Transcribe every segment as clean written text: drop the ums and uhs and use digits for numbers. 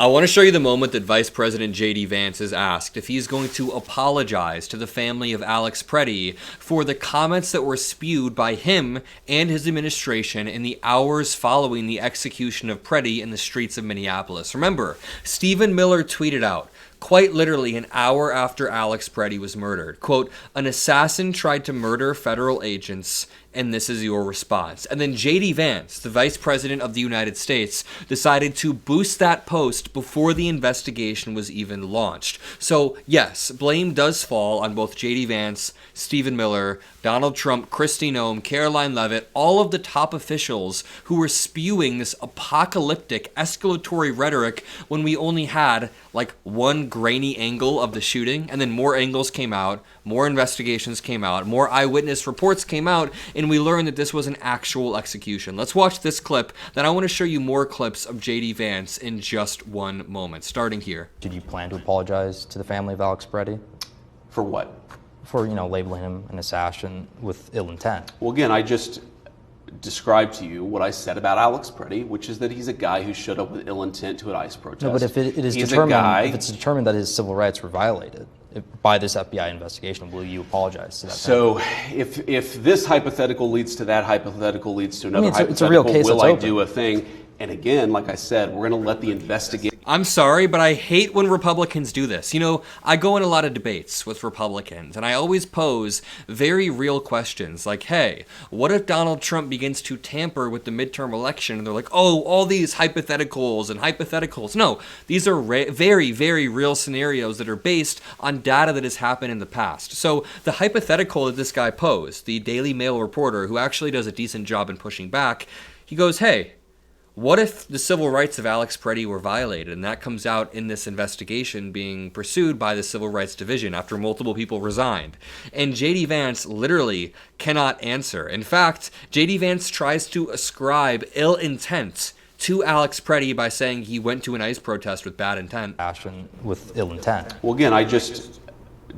I want to show you the moment that Vice President J.D. Vance is asked if he's going to apologize to the family of Alex Preddy for the comments that were spewed by him and his administration in the hours following the execution of Preddy in the streets of Minneapolis. Remember, Stephen Miller tweeted out, quite literally an hour after Alex Preddy was murdered, quote, "An assassin tried to murder federal agents, and this is your response." And then J.D. Vance, the Vice President of the United States, decided to boost that post before the investigation was even launched. So, yes, blame does fall on both J.D. Vance, Stephen Miller, Donald Trump, Kristi Noem, Caroline Leavitt, all of the top officials who were spewing this apocalyptic, escalatory rhetoric when we only had, like, one grainy angle of the shooting, and then more angles came out, more investigations came out, more eyewitness reports came out, and we learned that this was an actual execution. Let's watch this clip, then I want to show you more clips of J.D. Vance in just one moment, starting here. Did you plan to apologize to the family of Alex Preddy? For what? For, labeling him an assassin with ill intent. Well, again, I just described to you what I said about Alex Preddy, which is that he's a guy who showed up with ill intent to an ICE protest. No, but if it's determined that his civil rights were violated by this FBI investigation, will you apologize to that? So, if this hypothetical leads to that hypothetical leads to another hypothetical, it's a real case. Will I do a thing? And again, like I said, we're going to let the investigation. I'm sorry, but I hate when Republicans do this. I go in a lot of debates with Republicans, and I always pose very real questions like, hey, what if Donald Trump begins to tamper with the midterm election? And they're like, oh, all these hypotheticals and hypotheticals. No, these are very, very real scenarios that are based on data that has happened in the past. So the hypothetical that this guy posed, the Daily Mail reporter who actually does a decent job in pushing back, he goes, hey, what if the civil rights of Alex Preddy were violated? And that comes out in this investigation being pursued by the Civil Rights Division after multiple people resigned. And J.D. Vance literally cannot answer. In fact, J.D. Vance tries to ascribe ill intent to Alex Preddy by saying he went to an ICE protest with bad intent. Action with ill intent. Well, again, I just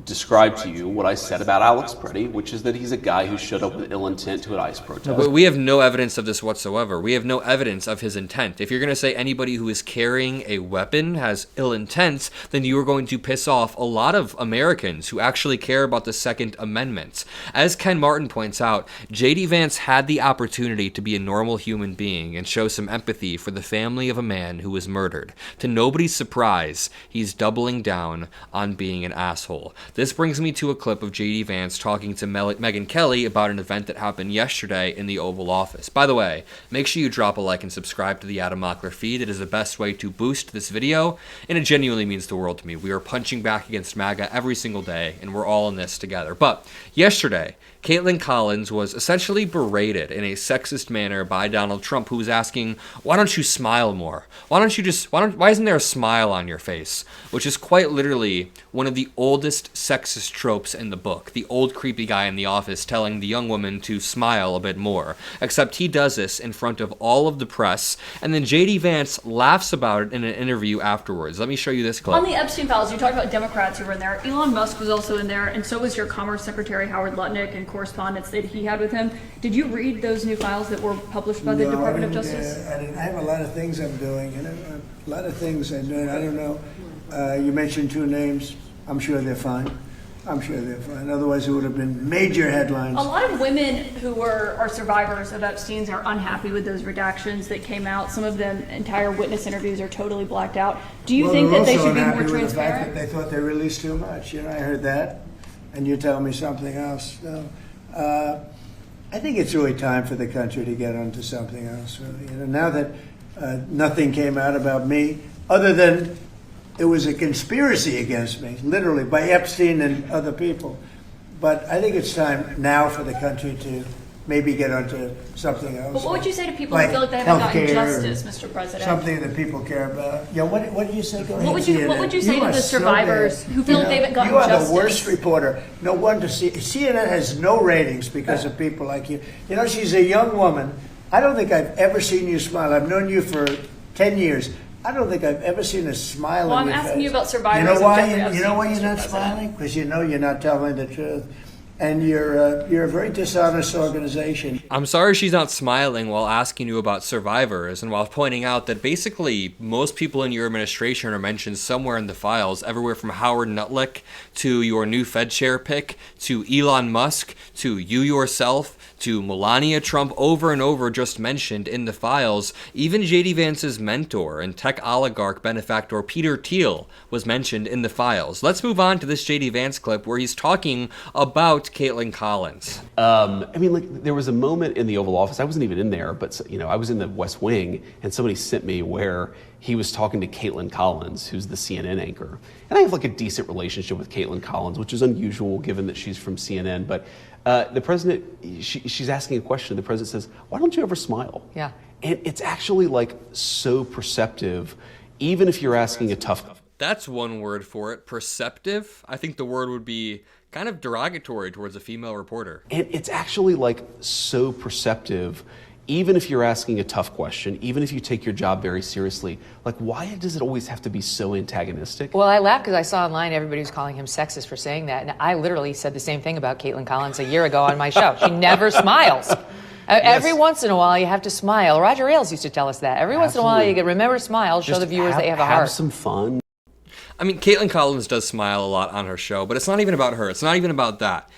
described to you what I said about Alex Preddy, which is that he's a guy who showed up with ill intent to an ICE protest. No, but we have no evidence of this whatsoever. We have no evidence of his intent. If you're going to say anybody who is carrying a weapon has ill intent, then you are going to piss off a lot of Americans who actually care about the Second Amendment. As Ken Martin points out, J.D. Vance had the opportunity to be a normal human being and show some empathy for the family of a man who was murdered. To nobody's surprise, he's doubling down on being an asshole. This brings me to a clip of J.D. Vance talking to Megyn Kelly about an event that happened yesterday in the Oval Office. By the way, make sure you drop a like and subscribe to the Adam Mockler feed. It is the best way to boost this video, and it genuinely means the world to me. We are punching back against MAGA every single day, and we're all in this together. But yesterday, Caitlin Collins was essentially berated in a sexist manner by Donald Trump, who was asking, why don't you smile more? Why isn't there a smile on your face? Which is quite literally one of the oldest sexist tropes in the book. The old creepy guy in the office telling the young woman to smile a bit more. Except he does this in front of all of the press, and then J.D. Vance laughs about it in an interview afterwards. Let me show you this clip. On the Epstein files, you talked about Democrats who were in there. Elon Musk was also in there, and so was your Commerce Secretary Howard Lutnick, and correspondence that he had with him. Did you read those new files that were published by the Department of Justice? I have a lot of things I'm doing, a lot of things I'm doing. I don't know. You mentioned two names. I'm sure they're fine. Otherwise, it would have been major headlines. A lot of women who are survivors of Epstein's are unhappy with those redactions that came out. Some of them, entire witness interviews are totally blacked out. Do you think that they should be more transparent? With the fact that they thought they released too much. I heard that, and you tell me something else. No. I think it's really time for the country to get onto something else. Really. Now that nothing came out about me, other than it was a conspiracy against me, literally, by Epstein and other people. But I think it's time now for the country to maybe get onto something else. But what would you say to people who feel like they haven't gotten justice, Mr. President? Something that people care about. Yeah, what did you say? Go ahead. What would you say to the survivors who feel like they haven't gotten justice? You are the worst reporter. No wonder CNN has no ratings because of people like you. She's a young woman. I don't think I've ever seen you smile. I've known you for 10 years. I don't think I've ever seen a smile on your face. I'm asking you about survivors. You know why you're not smiling? Because you're not telling the truth. and you're a very dishonest organization. I'm sorry she's not smiling while asking you about survivors and while pointing out that basically most people in your administration are mentioned somewhere in the files, everywhere from Howard Nutlick to your new Fed chair pick to Elon Musk to you yourself to Melania Trump, over and over just mentioned in the files. Even J.D. Vance's mentor and tech oligarch benefactor Peter Thiel was mentioned in the files. Let's move on to this J.D. Vance clip where he's talking about Caitlin Collins. There was a moment in the Oval Office, I wasn't even in there, but I was in the West Wing, and somebody sent me where he was talking to Caitlin Collins, who's the CNN anchor. And I have a decent relationship with Caitlin Collins, which is unusual given that she's from CNN, but the president, she's asking a question. The president says, "Why don't you ever smile?" Yeah. And it's actually so perceptive, even if you're asking a tough. That's one word for it, perceptive. I think the word would be kind of derogatory towards a female reporter. And it's actually so perceptive, even if you're asking a tough question, even if you take your job very seriously. Why does it always have to be so antagonistic? Well, I laugh because I saw online everybody was calling him sexist for saying that. And I literally said the same thing about Caitlin Collins a year ago on my show. She never smiles. Every once in a while, you have to smile. Roger Ailes used to tell us that. Every once in a while, you remember to smile, show the viewers that you have a heart. Have some fun. I mean, Caitlin Collins does smile a lot on her show, but it's not even about her. It's not even about that.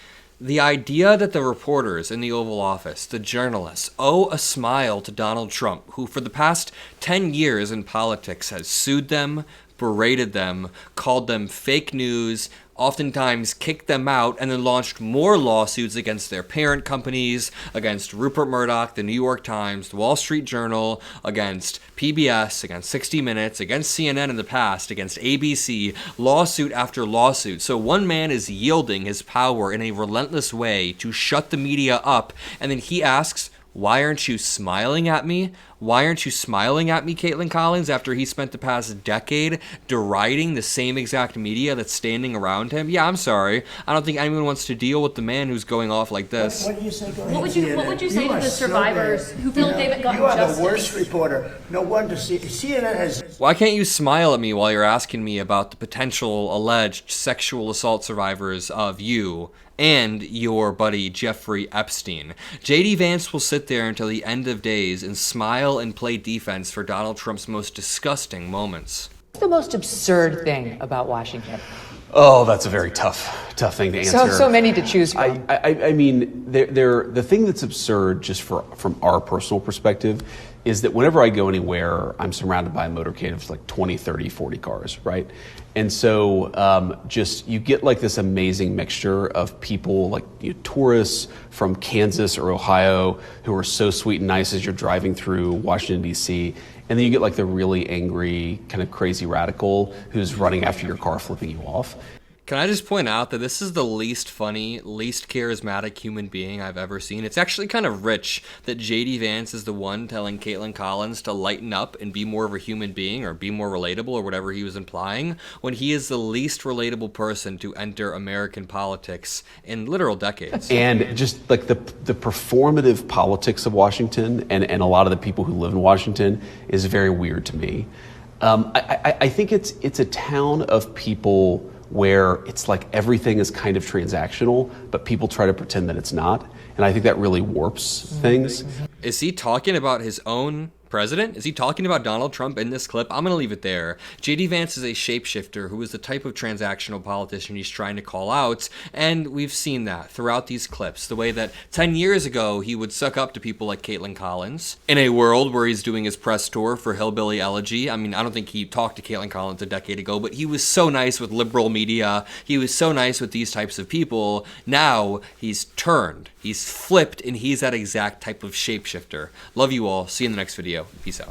The idea that the reporters in the Oval Office, the journalists, owe a smile to Donald Trump, who for the past 10 years in politics has sued them, berated them, called them fake news, oftentimes kicked them out, and then launched more lawsuits against their parent companies, against Rupert Murdoch, the New York Times, the Wall Street Journal, against PBS, against 60 Minutes, against CNN in the past, against ABC, lawsuit after lawsuit. So one man is yielding his power in a relentless way to shut the media up, and then he asks, "Why aren't you smiling at me? Why aren't you smiling at me, Caitlin Collins?" after he spent the past decade deriding the same exact media that's standing around him. Yeah, I'm sorry. I don't think anyone wants to deal with the man who's going off like this. What do you say? What would you say to the survivors who feel like they haven't gotten justice? You are the worst reporter. No wonder CNN has. Why can't you smile at me while you're asking me about the potential alleged sexual assault survivors of you and your buddy Jeffrey Epstein? J.D. Vance will sit there until the end of days and smile and play defense for Donald Trump's most disgusting moments. What's the most absurd thing about Washington? Oh, that's a very tough thing to answer. So many to choose from. I mean, the thing that's absurd, just from our personal perspective, is that whenever I go anywhere, I'm surrounded by a motorcade of 20, 30, 40 cars, right? And so you get this amazing mixture of people, tourists from Kansas or Ohio who are so sweet and nice as you're driving through Washington, D.C., and then you get the really angry, kind of crazy radical who's running after your car, flipping you off. Can I just point out that this is the least funny, least charismatic human being I've ever seen? It's actually kind of rich that J.D. Vance is the one telling Caitlin Collins to lighten up and be more of a human being or be more relatable or whatever he was implying, when he is the least relatable person to enter American politics in literal decades. And just the performative politics of Washington and a lot of the people who live in Washington is very weird to me. I think it's a town of people where it's everything is kind of transactional, but people try to pretend that it's not. And I think that really warps things. Is he talking about his own president? Is he talking about Donald Trump in this clip? I'm going to leave it there. J.D. Vance is a shapeshifter who is the type of transactional politician he's trying to call out, and we've seen that throughout these clips. The way that 10 years ago he would suck up to people like Caitlin Collins. In a world where he's doing his press tour for Hillbilly Elegy, I mean, I don't think he talked to Caitlin Collins a decade ago, but he was so nice with liberal media. He was so nice with these types of people. Now he's turned. He's flipped, and he's that exact type of shapeshifter. Love you all. See you in the next video. Peace out.